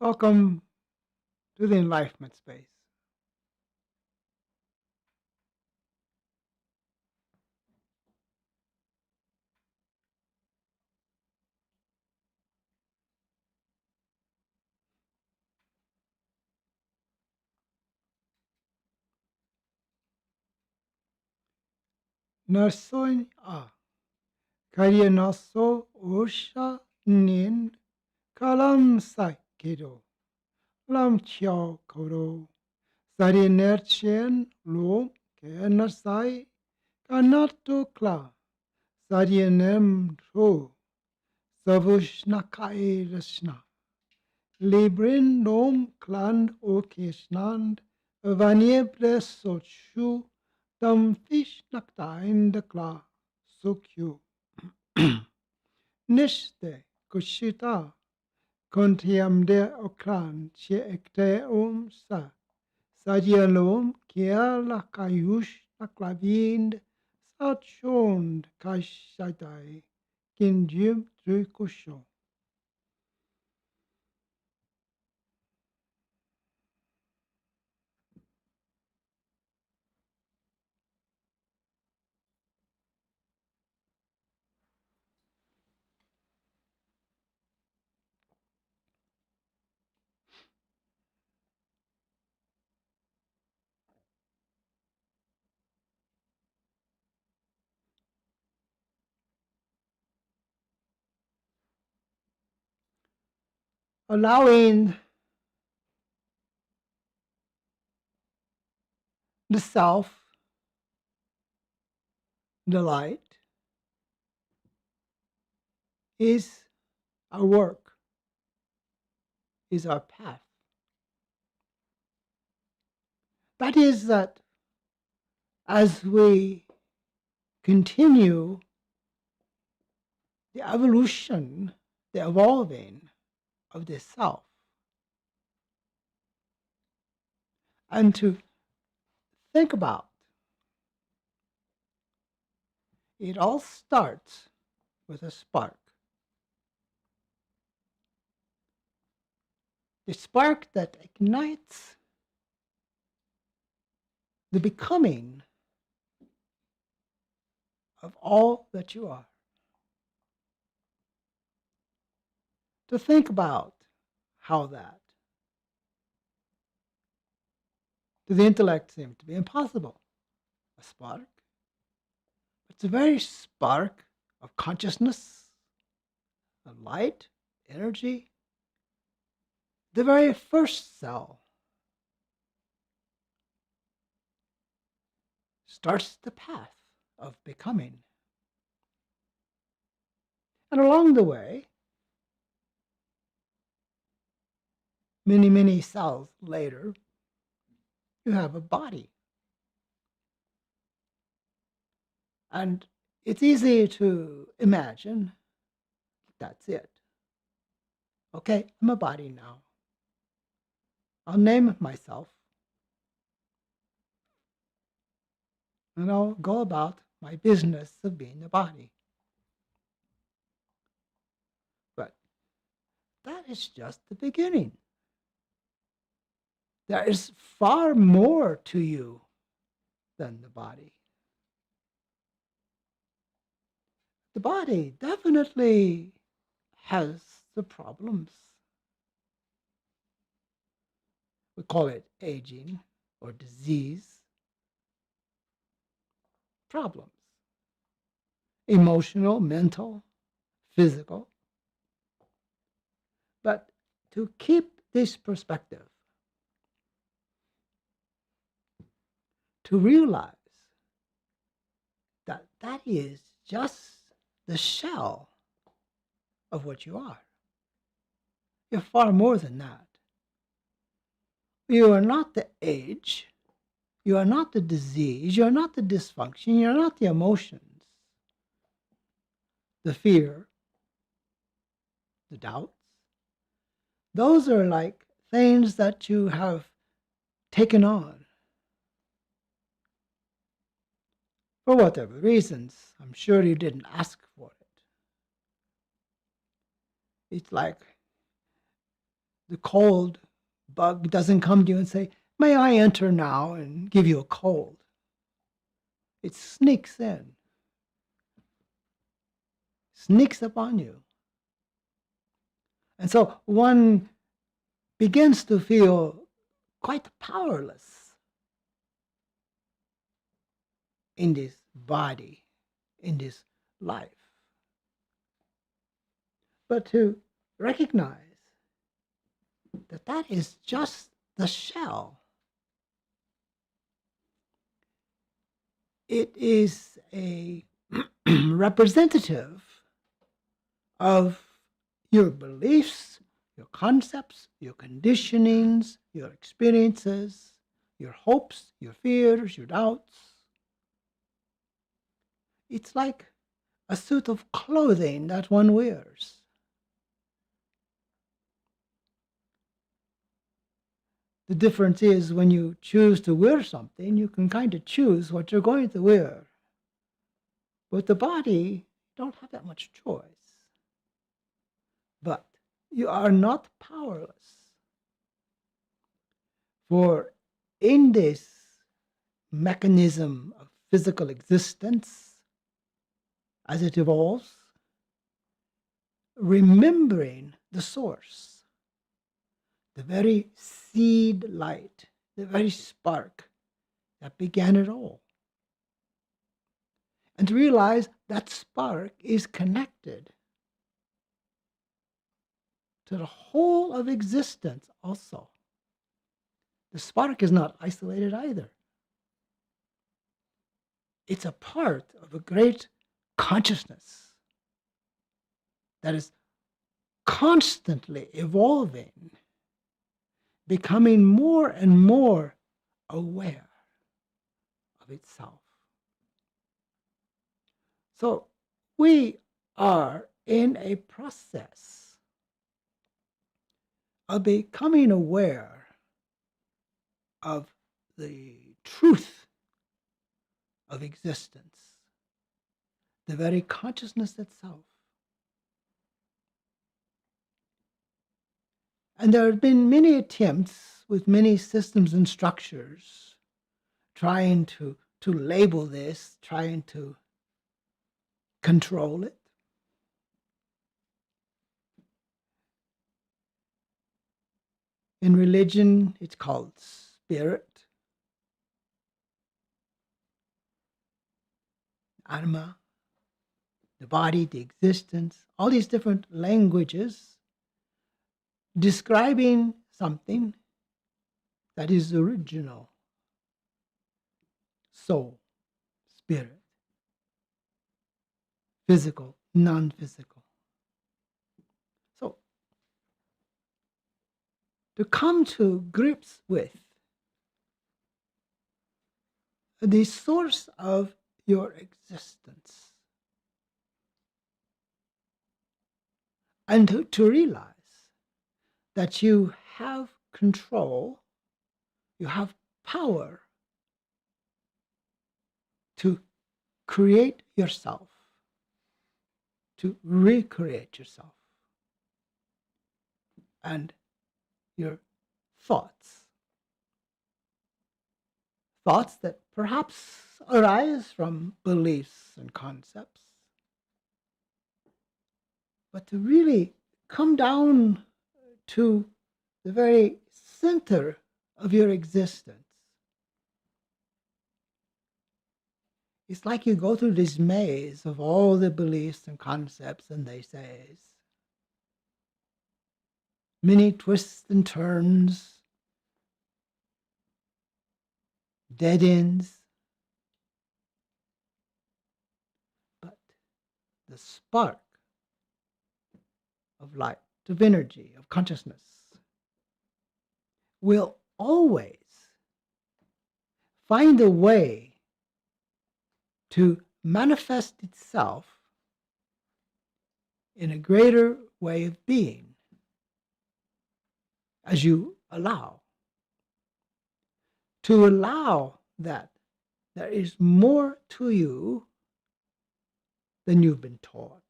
Welcome to the Enlifement space. Narsoin a Karya naso usha nin kalam sakido lam chao koro Sari nerchen lo ke narsai kanato kla Sari nem tro savushna kai rashna Librin nom kland o kesnand vaniebre sochu dam fish naktain de kla sukyu nishte kushita kontiam de okran che ekte sa sadialom kia la kayush naklavind satchond kashadai kinjum trukusho. Allowing the self, the light, is our work, is our path. That is that as we continue the evolution, the evolving of the self, and to think about it all starts with a spark. The spark that ignites the becoming of all that you are. To think about how that to the intellect seems to be impossible. A spark. It's the very spark of consciousness, of light, energy, the very first cell starts the path of becoming. And along the way, many, many cells later, you have a body. And it's easy to imagine that's it. Okay, I'm a body now. I'll name myself. And I'll go about my business of being a body. But that is just the beginning. There is far more to you than the body. The body definitely has the problems. We call it aging or disease. Problems. Emotional, mental, physical. But to keep this perspective, to realize that that is just the shell of what you are. You're far more than that. You are not the age. You are not the disease. You are not the dysfunction. You are not the emotions, the fear, the doubts. Those are like things that you have taken on. For whatever reasons, I'm sure you didn't ask for it. It's like the cold bug doesn't come to you and say, "May I enter now?" and give you a cold. It sneaks in, sneaks upon you. And so one begins to feel quite powerless in this body, in this life. But to recognize that that is just the shell. It is a representative of your beliefs, your concepts, your conditionings, your experiences, your hopes, your fears, your doubts. It's like a suit of clothing that one wears. The difference is when you choose to wear something, you can kind of choose what you're going to wear. With the body, you don't have that much choice. But you are not powerless. For in this mechanism of physical existence, as it evolves, remembering the source, the very seed light, the very spark that began it all. And to realize that spark is connected to the whole of existence also. The spark is not isolated either. It's a part of a great consciousness that is constantly evolving, becoming more and more aware of itself. So we are in a process of becoming aware of the truth of existence, the very consciousness itself. And there have been many attempts with many systems and structures trying to label this, trying to control it. In religion, it's called spirit, anima, the body, the existence, all these different languages describing something that is original, soul, spirit, physical, non-physical. So to come to grips with the source of your existence and to realize that you have control, you have power to create yourself, to recreate yourself, and your thoughts that perhaps arise from beliefs and concepts, but to really come down to the very center of your existence. It's like you go through this maze of all the beliefs and concepts and they say, many twists and turns, dead ends, but the spark of light, of energy, of consciousness will always find a way to manifest itself in a greater way of being as you allow. To allow that there is more to you than you've been taught,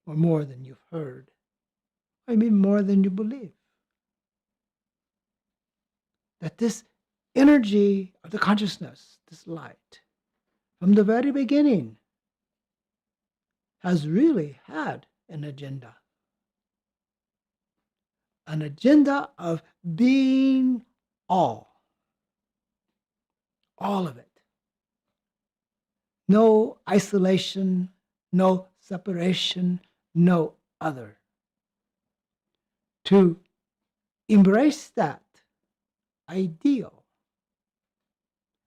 or more than you've heard, or maybe more than you believe. that this energy of the consciousness, this light, from the very beginning, has really had an agenda of being all of it. No isolation, no separation, no other. To embrace that ideal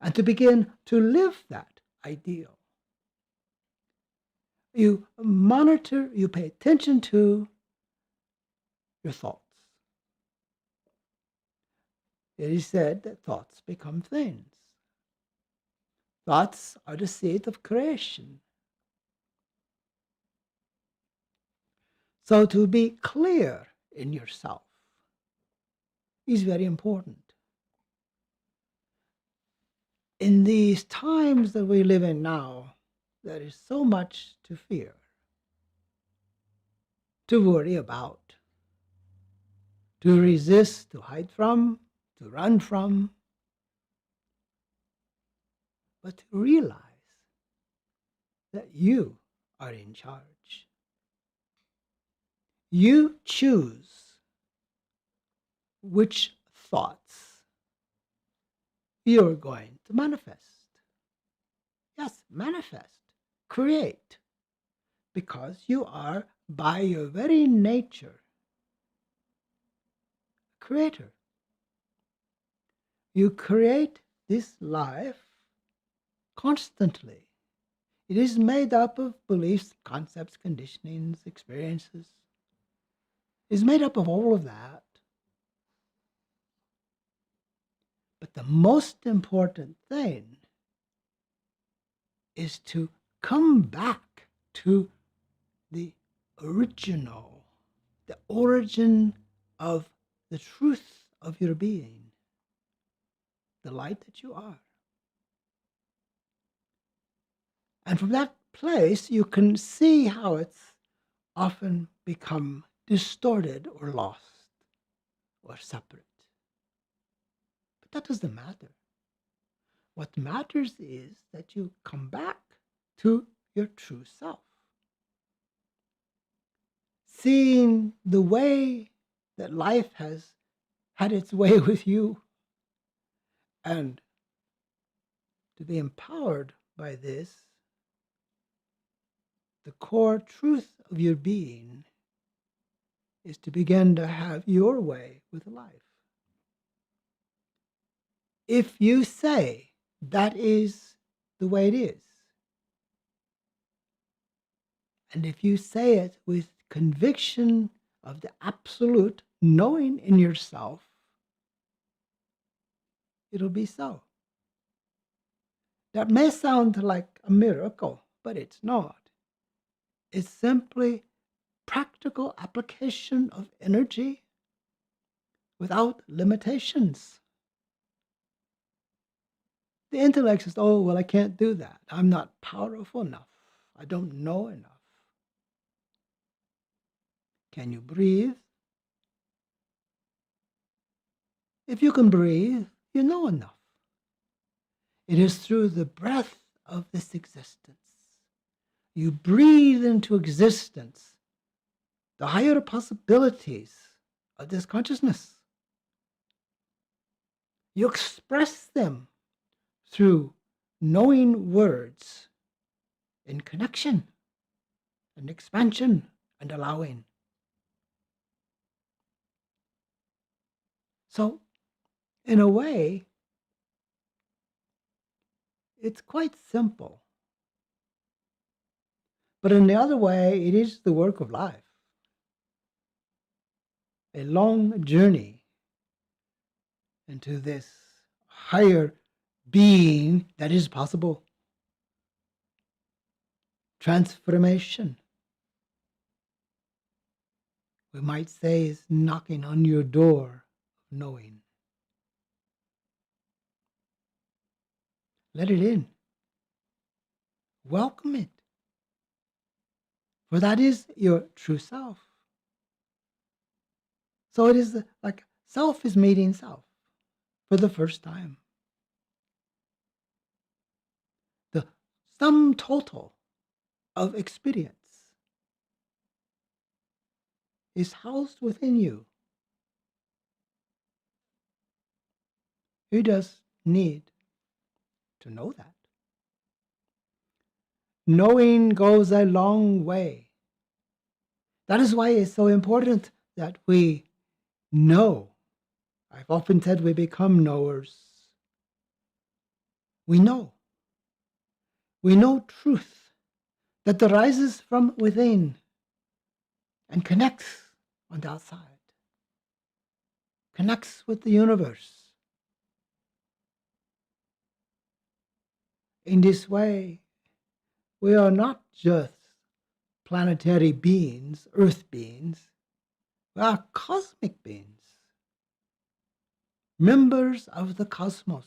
and to begin to live that ideal. You monitor, you pay attention to your thoughts. It is said that thoughts become things. Thoughts are the seed of creation. So to be clear in yourself is very important. In these times that we live in now, there is so much to fear, to worry about, to resist, to hide from, to run from, but to realize that you are in charge. You choose which thoughts you're going to manifest. Yes, manifest, create, because you are, by your very nature, a creator. You create this life constantly. It is made up of beliefs, concepts, conditionings, experiences. It's made up of all of that. But the most important thing is to come back to the original, the origin of the truth of your being, the light that you are. And from that place, you can see how it's often become distorted or lost or separate. But that doesn't matter. What matters is that you come back to your true self, seeing the way that life has had its way with you, and to be empowered by this, the core truth of your being is to begin to have your way with life. If you say that is the way it is, and if you say it with conviction of the absolute knowing in yourself, it'll be so. That may sound like a miracle, but it's not. It's simply practical application of energy without limitations. The intellect says, oh, well, I can't do that. I'm not powerful enough. I don't know enough. Can you breathe? If you can breathe, you know enough. It is through the breath of this existence. You breathe into existence the higher possibilities of this consciousness. You express them through knowing words in connection and expansion and allowing. So, in a way, it's quite simple. But in the other way, it is the work of life. A long journey into this higher being that is possible. Transformation, we might say, is knocking on your door of knowing. Let it in. Welcome it. For that is your true self. So it is like self is meeting self. for the first time. The sum total of experience is housed within you. You just need to know that. Knowing goes a long way. That is why it's so important that we know. I've often said we become knowers. We know. We know truth that arises from within and connects on the outside, connects with the universe. In this way, we are not just planetary beings, earth beings, we are cosmic beings, members of the cosmos,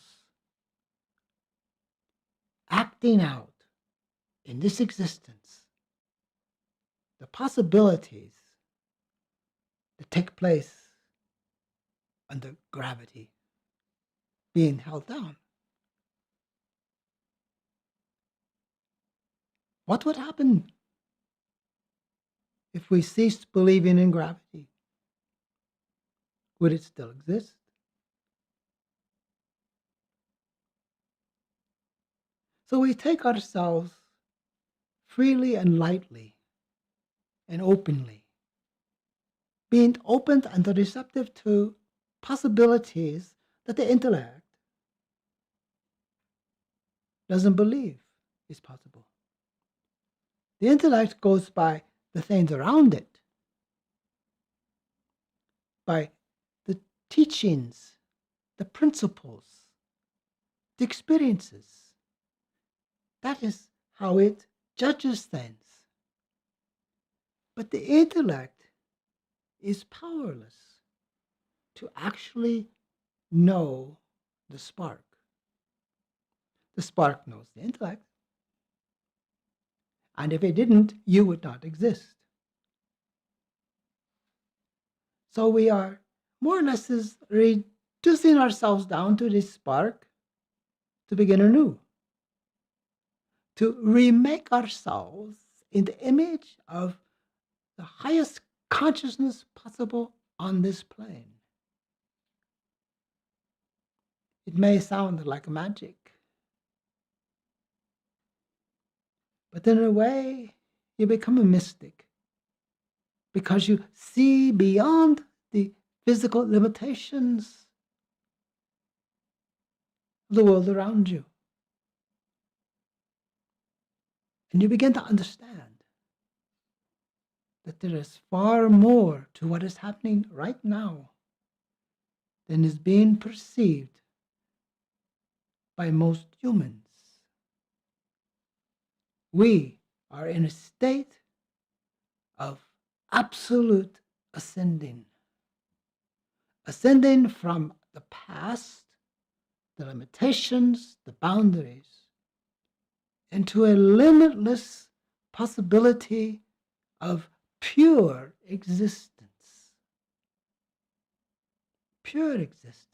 acting out in this existence the possibilities that take place under gravity, being held down. What would happen if we ceased believing in gravity? Would it still exist? So we take ourselves freely and lightly and openly, being open and receptive to possibilities that the intellect doesn't believe is possible. The intellect goes by the things around it, by the teachings, the principles, the experiences. That is how it judges things. But the intellect is powerless to actually know the spark. The spark knows the intellect. And if it didn't, you would not exist. So we are more or less reducing ourselves down to this spark to begin anew, to remake ourselves in the image of the highest consciousness possible on this plane. It may sound like magic, but in a way, you become a mystic because you see beyond the physical limitations of the world around you. And you begin to understand that there is far more to what is happening right now than is being perceived by most humans. We are in a state of absolute ascending from the past, the limitations, the boundaries, into a limitless possibility of pure existence. Pure existence.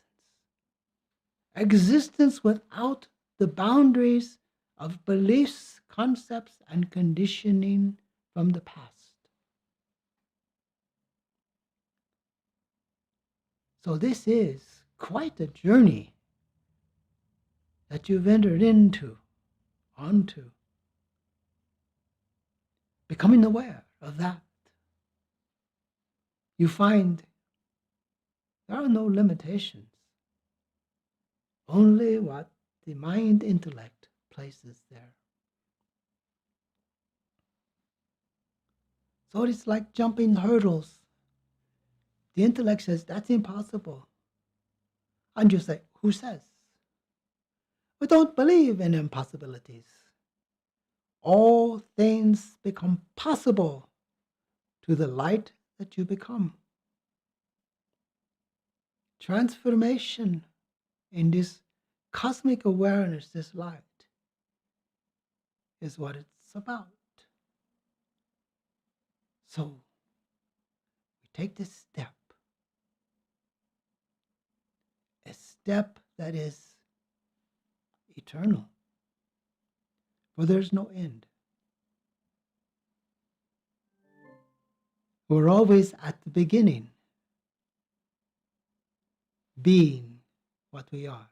Existence without the boundaries of beliefs, concepts, and conditioning from the past. So this is quite a journey that you've entered onto, becoming aware of that. You find there are no limitations, only what the mind intellect places there. So it's like jumping hurdles. The intellect says that's impossible. And you say, who says? We don't believe in impossibilities. All things become possible to the light that you become. Transformation in this cosmic awareness, this light, is what it's about. So we take this step, a depth that is eternal, for there's no end. We're always at the beginning, being what we are,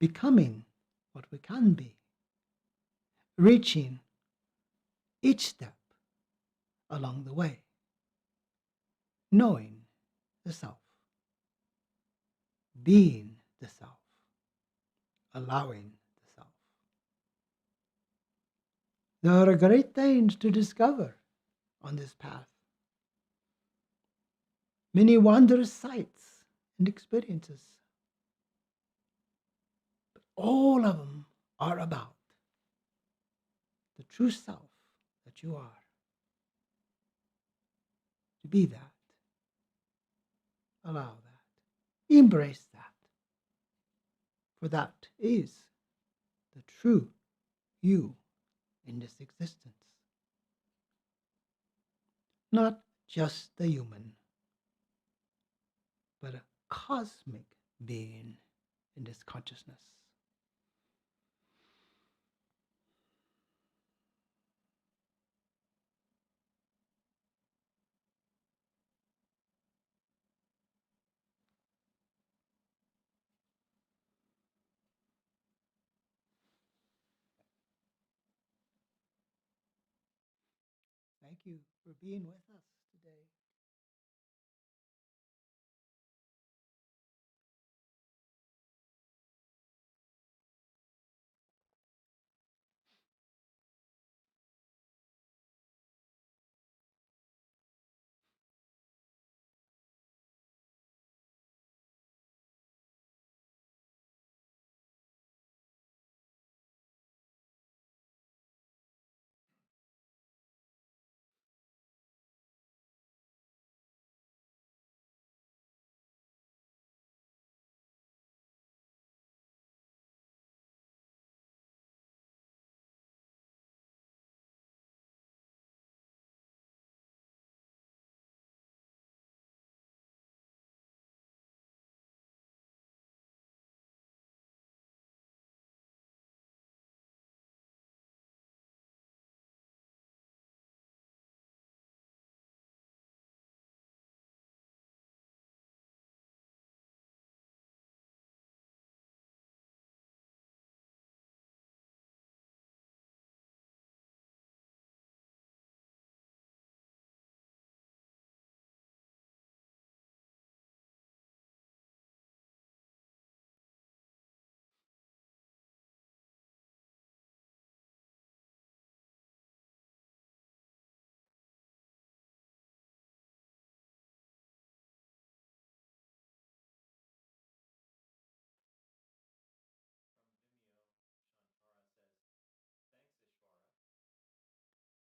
becoming what we can be, reaching each step along the way, knowing the self, being the self, allowing the self. There are great things to discover on this path, many wondrous sights and experiences, but all of them are about the true self that you are. To be that, allow that, embrace that, for that is the true you in this existence. Not just the human, but a cosmic being in this consciousness. Thank you for being with us today.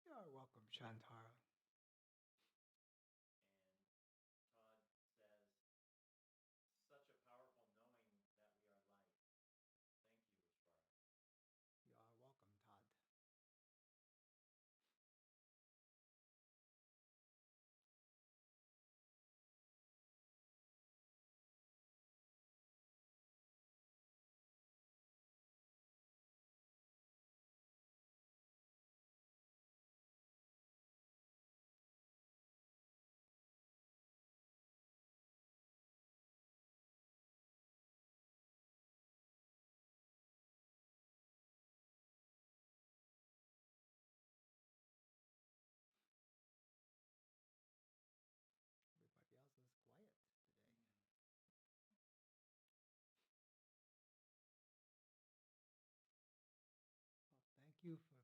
You're welcome, Shantara. You are welcome, Todd. Everybody else is quiet today. Well, thank you for